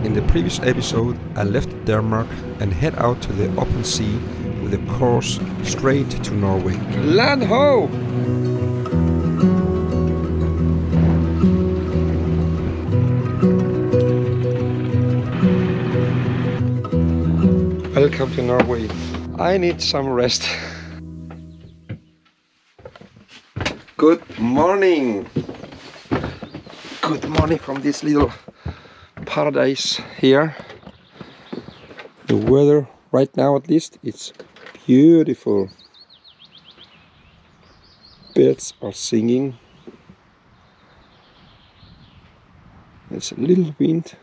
In the previous episode, I left Denmark and head out to the open sea with a course straight to Norway. Land ho! Welcome to Norway. I need some rest. Good morning. Good morning from this little paradise here. The weather right now, at least, it's beautiful. Birds are singing. There's a little wind,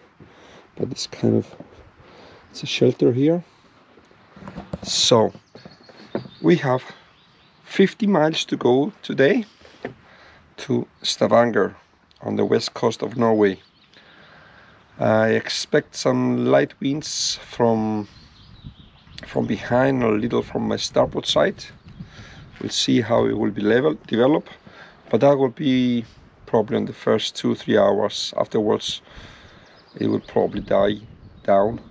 but it's it's a shelter here. So we have 50 miles to go today to Stavanger on the west coast of Norway. I expect some light winds from behind, or a little from my starboard side. We'll see how it will be develop, but that will be probably in the first 2-3 hours. Afterwards it will probably die down,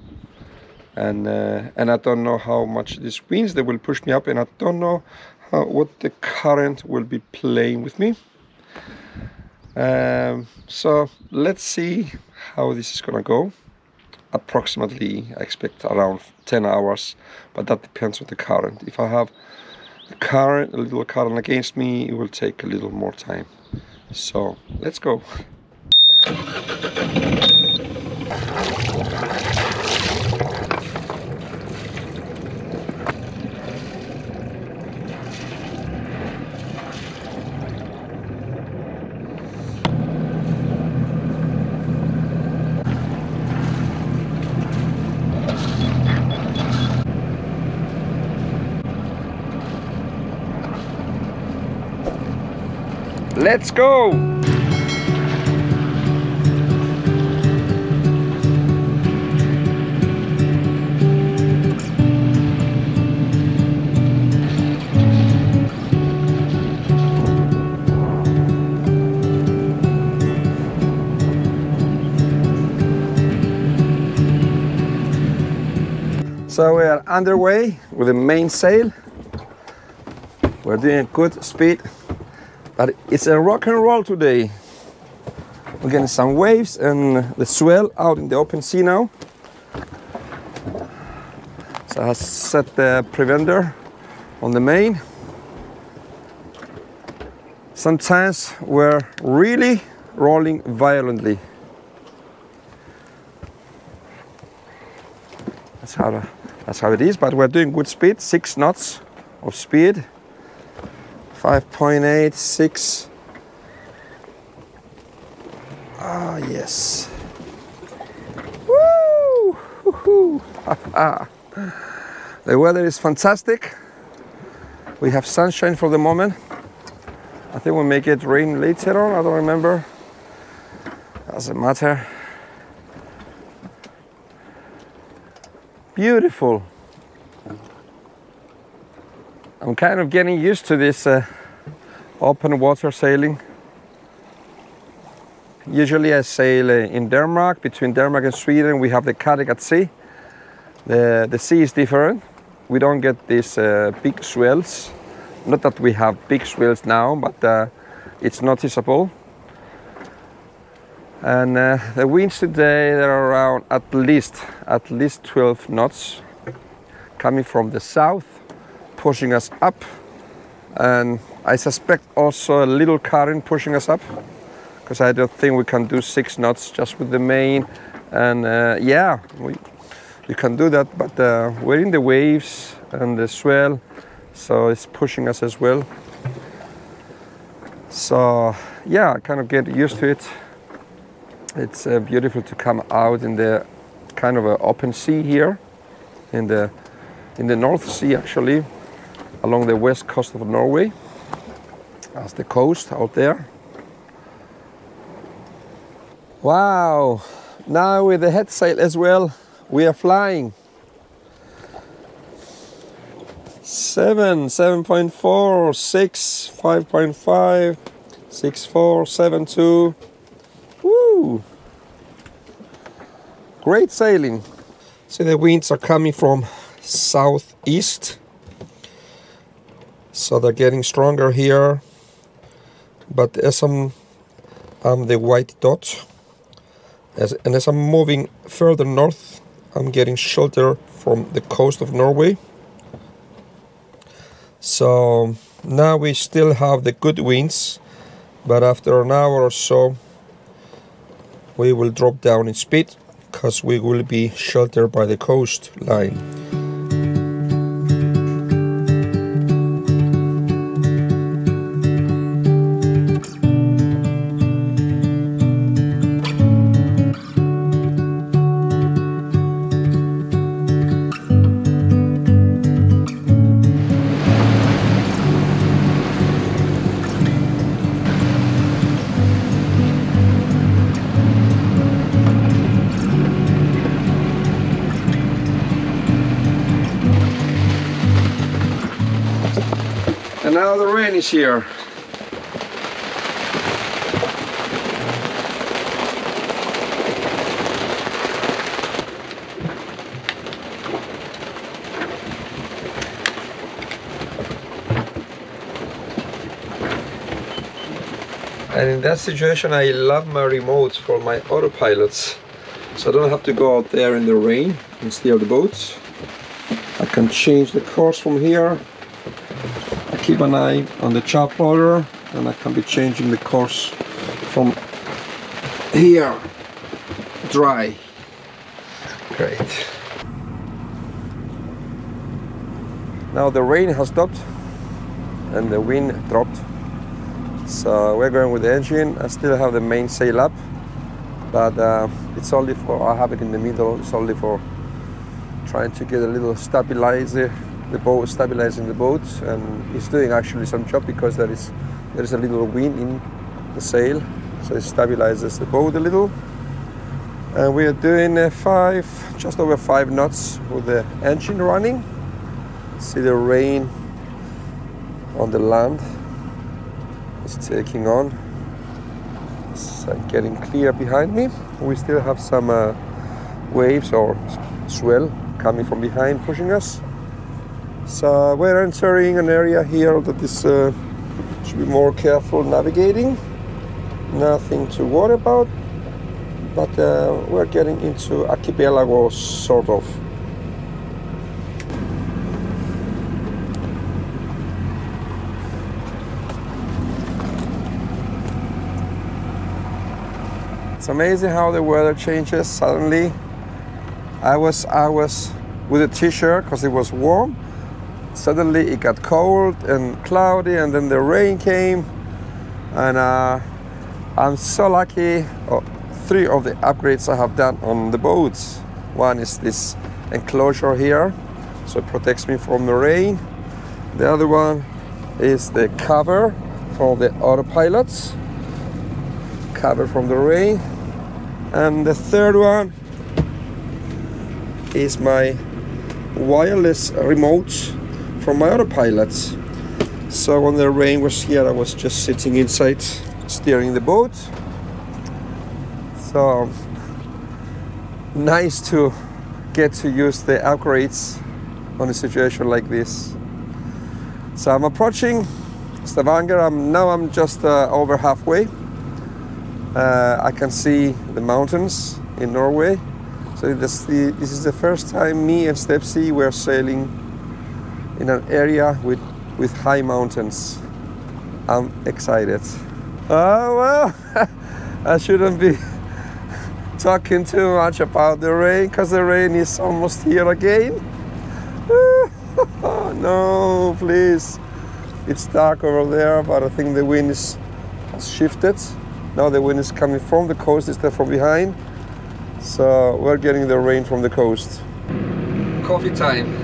and I don't know how much these winds they will push me up, and I don't know what the current will be playing with me. So let's see how this is gonna go. Approximately I expect around 10 hours, but that depends on the current. If I have a little current against me, it will take a little more time. So let's go. Let's go! So we are underway with the main sail. We're doing a good speed. But it's a rock and roll today. We're getting some waves and the swell out in the open sea now. So I set the preventer on the main. Sometimes we're really rolling violently. That's how it is, but we're doing good speed, 6 knots of speed. 5.8, 6. Ah, yes. Woo! Woo-hoo. The weather is fantastic. We have sunshine for the moment. I think we'll make it rain later on. I don't remember. Doesn't matter. Beautiful. I'm kind of getting used to this open water sailing. Usually I sail in Denmark. Between Denmark and Sweden we have the Kattegat Sea. The sea is different. We don't get these big swells. Not that we have big swells now, but it's noticeable. And the winds today, they're around at least 12 knots, coming from the south, pushing us up, and I suspect also a little current pushing us up, because I don't think we can do 6 knots just with the main. And yeah, we can do that, but we're in the waves and the swell, so it's pushing us as well. So yeah, I kind of get used to it. It's beautiful to come out in the kind of an open sea here in the North Sea, actually, along the west coast of Norway. That's the coast out there. Wow! Now with the head sail as well, we are flying. 7, 7.4, 6, 5.5, 6.4, 7.2. Woo! great sailing. So the winds are coming from southeast, so they're getting stronger here. But as I'm the white dot, and as I'm moving further north, I'm getting shelter from the coast of Norway. So now we still have the good winds, but after an hour or so we will drop down in speed because we will be sheltered by the coastline. And now the rain is here. And in that situation I love my remotes for my autopilots. So I don't have to go out there in the rain and steer the boats. I can change the course from here. Keep an eye on the chop roller, and I can be changing the course from here. Dry. Great. Now the rain has stopped and the wind dropped. So we're going with the engine. I still have the mainsail up, but it's only for, I have it in the middle, it's only for trying to get a little stabilizer. The boat, stabilizing the boat, and it's doing actually some job because there is a little wind in the sail, so it stabilizes the boat a little. And we are doing just over 5 knots with the engine running. See the rain on the land is taking on. It's getting clear behind me. We still have some waves or swell coming from behind pushing us. So we're entering an area here that is should be more careful navigating. Nothing to worry about, but we're getting into archipelago sort of. It's amazing how the weather changes suddenly. I was with a t-shirt because it was warm. Suddenly it got cold and cloudy, and then the rain came, and I'm so lucky. 3 of the upgrades I have done on the boats. One is this enclosure here, so it protects me from the rain. The other one is the cover for the autopilots, cover from the rain. And the third one is my wireless remote from my autopilots. So when the rain was here, I was just sitting inside steering the boat. So nice to get to use the upgrades on a situation like this. So I'm approaching Stavanger. I'm just over halfway. I can see the mountains in Norway. So this is the first time me and Stepsy were sailing in an area with high mountains. I'm excited. Oh well, I shouldn't be talking too much about the rain because the rain is almost here again. No, please. It's dark over there, but I think the wind has shifted. Now the wind is coming from the coast instead from behind. So we're getting the rain from the coast. Coffee time.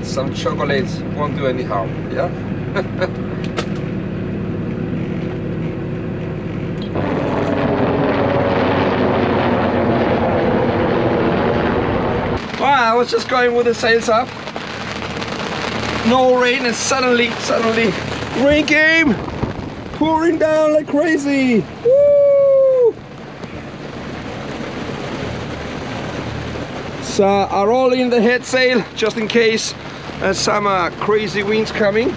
Some chocolate won't do any harm, yeah? Wow, I was just going with the sails up. no rain, and suddenly rain came, pouring down like crazy. Woo! So I roll in the head sail just in case some crazy winds coming.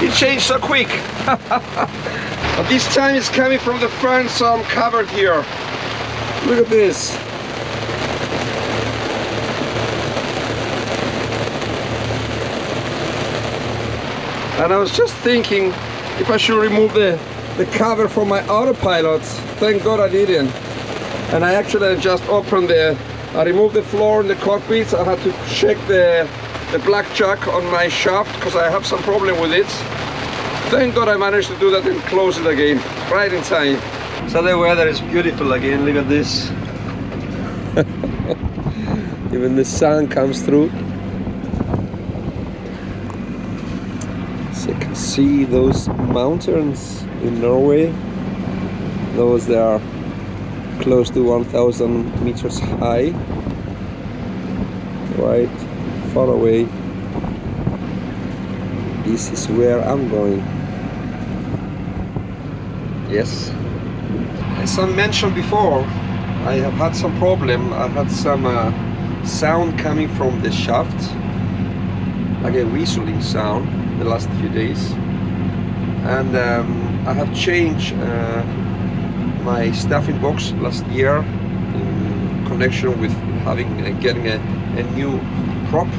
It changed so quick. But this time it's coming from the front, so I'm covered here. Look at this. And I was just thinking if I should remove the cover from my autopilot. Thank God I didn't. And I actually just opened I removed the floor in the cockpit. I had to check the blackjack on my shaft because I have some problem with it. Thank God I managed to do that and close it again, right in time. So the weather is beautiful again, look at this. Even the sun comes through. So you can see those mountains in Norway. Those that are close to 1,000 meters high. Right far away. This is where I'm going. Yes. As I mentioned before, I have had some problem. I had some sound coming from the shaft, like a whistling sound, the last few days. And I have changed my stuffing box last year in connection with getting a new prop.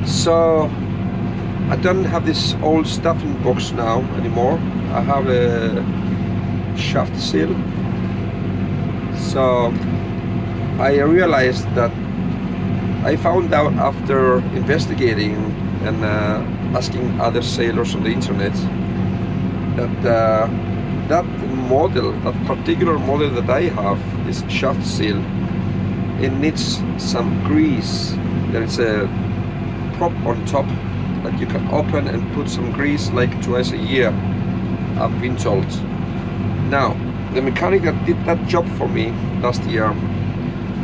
So I don't have this old stuffing box now anymore. I have a shaft seal. So I realized that I found out after investigating and asking other sailors on the internet that that particular model that I have, this shaft seal, it needs some grease. There is a prop on top that you can open and put some grease like twice a year, I've been told. Now, the mechanic that did that job for me last year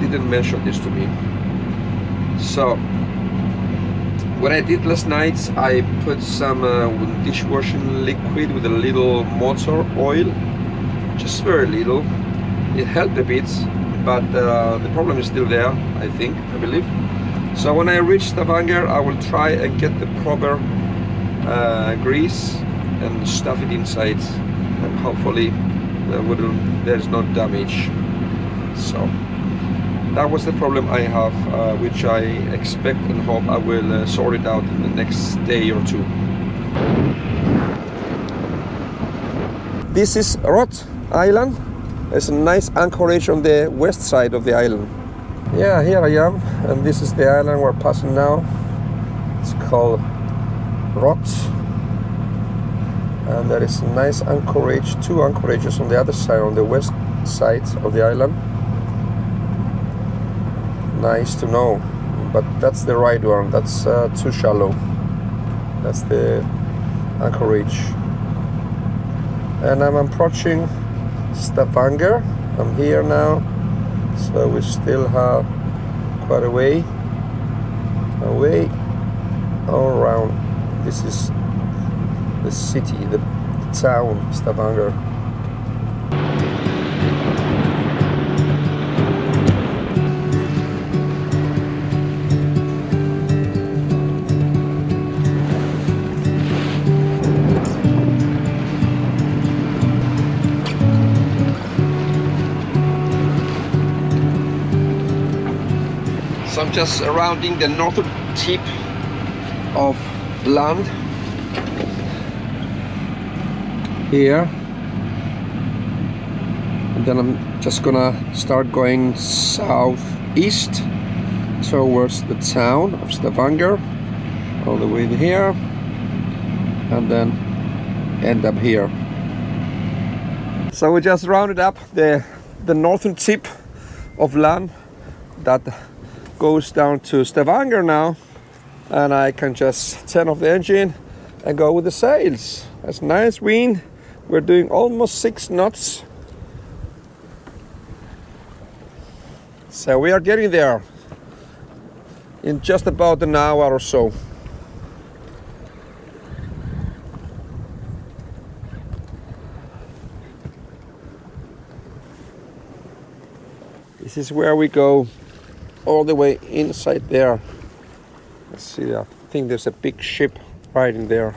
didn't mention this to me. So what I did last night, I put some dishwashing liquid with a little motor oil, just very little. It helped a bit, but the problem is still there, I believe. So when I reach Stavanger, I will try and get the proper grease and stuff it inside, and hopefully there's no damage. So that was the problem I have, which I expect and hope I will sort it out in the next day or two. This is Rot Island. There's a nice anchorage on the west side of the island. Yeah, here I am, and this is the island we're passing now. It's called Rot, and there is a nice anchorage, two anchorages on the other side, on the west side of the island. Nice to know, but that's the right one. That's too shallow. That's the anchorage, and I'm approaching Stavanger. I'm here now. So we still have quite a way all around. This is the city, the town, Stavanger. So I'm just surrounding the northern tip of land here, and then I'm just gonna start going southeast towards the town of Stavanger, all the way here, and then end up here. So we just rounded up the northern tip of land that goes down to Stavanger now, and I can just turn off the engine and go with the sails. That's nice wind, We're doing almost 6 knots. So we are getting there in just about an hour or so. This is where we go all the way inside there. Let's see, I think there's a big ship right in there.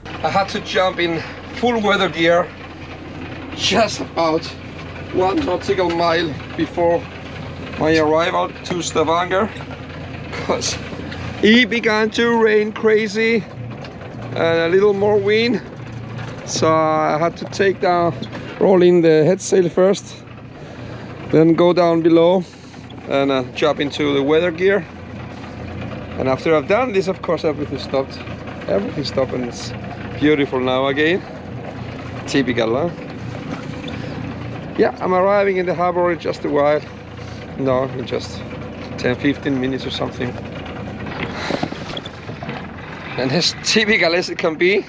I had to jump in full weather gear just about 1 nautical mile before my arrival to Stavanger, because it began to rain crazy and a little more wind, so I had to roll in the head sail first, then go down below and jump into the weather gear. And after I've done this, of course, everything stopped and it's beautiful now again. Typical, huh? Yeah, I'm arriving in the harbor in just a while. No, in just 10-15 minutes or something. And as typical as it can be,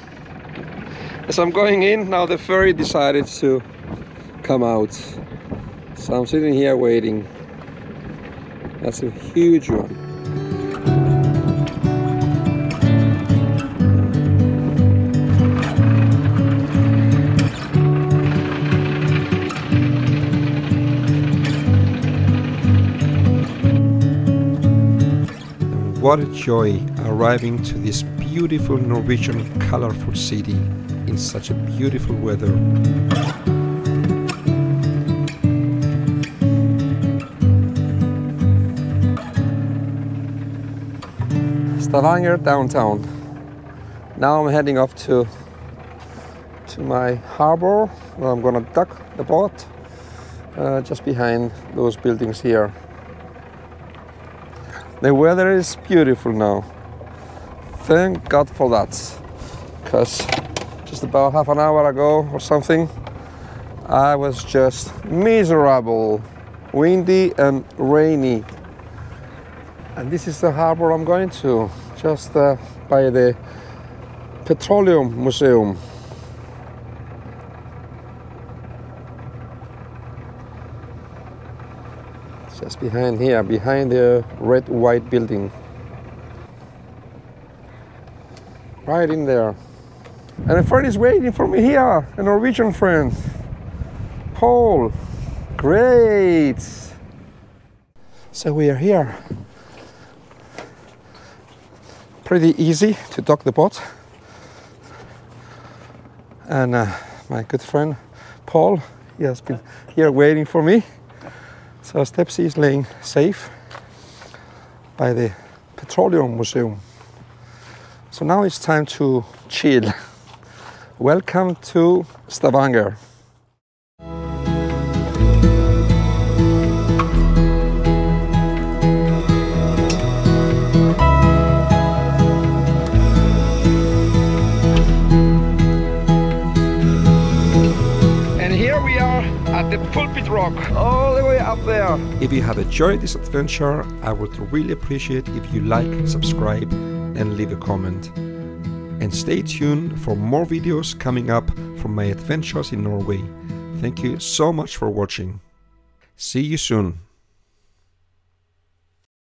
as I'm going in, now the ferry decided to come out. So I'm sitting here waiting. That's a huge one. What a joy arriving to this beautiful Norwegian colorful city in such a beautiful weather. Stavanger downtown. Now I'm heading off to my harbor, where I'm gonna dock the boat just behind those buildings here. The weather is beautiful now. Thank God for that, because just about half an hour ago or something, I was just miserable, windy and rainy. And this is the harbor I'm going to, just by the Petroleum Museum. Just behind here, behind the red white building. Right in there. And a friend is waiting for me here, a Norwegian friend. Paul. Great. So we are here. Pretty easy to dock the boat. And my good friend Paul, he has been here waiting for me. So Stepsy is laying safe by the Petroleum Museum. So now it's time to chill. Welcome to Stavanger. The pulpit rock, all the way up there. If you have enjoyed this adventure, I would really appreciate if you like, subscribe and leave a comment. And stay tuned for more videos coming up from my adventures in Norway. Thank you so much for watching. See you soon.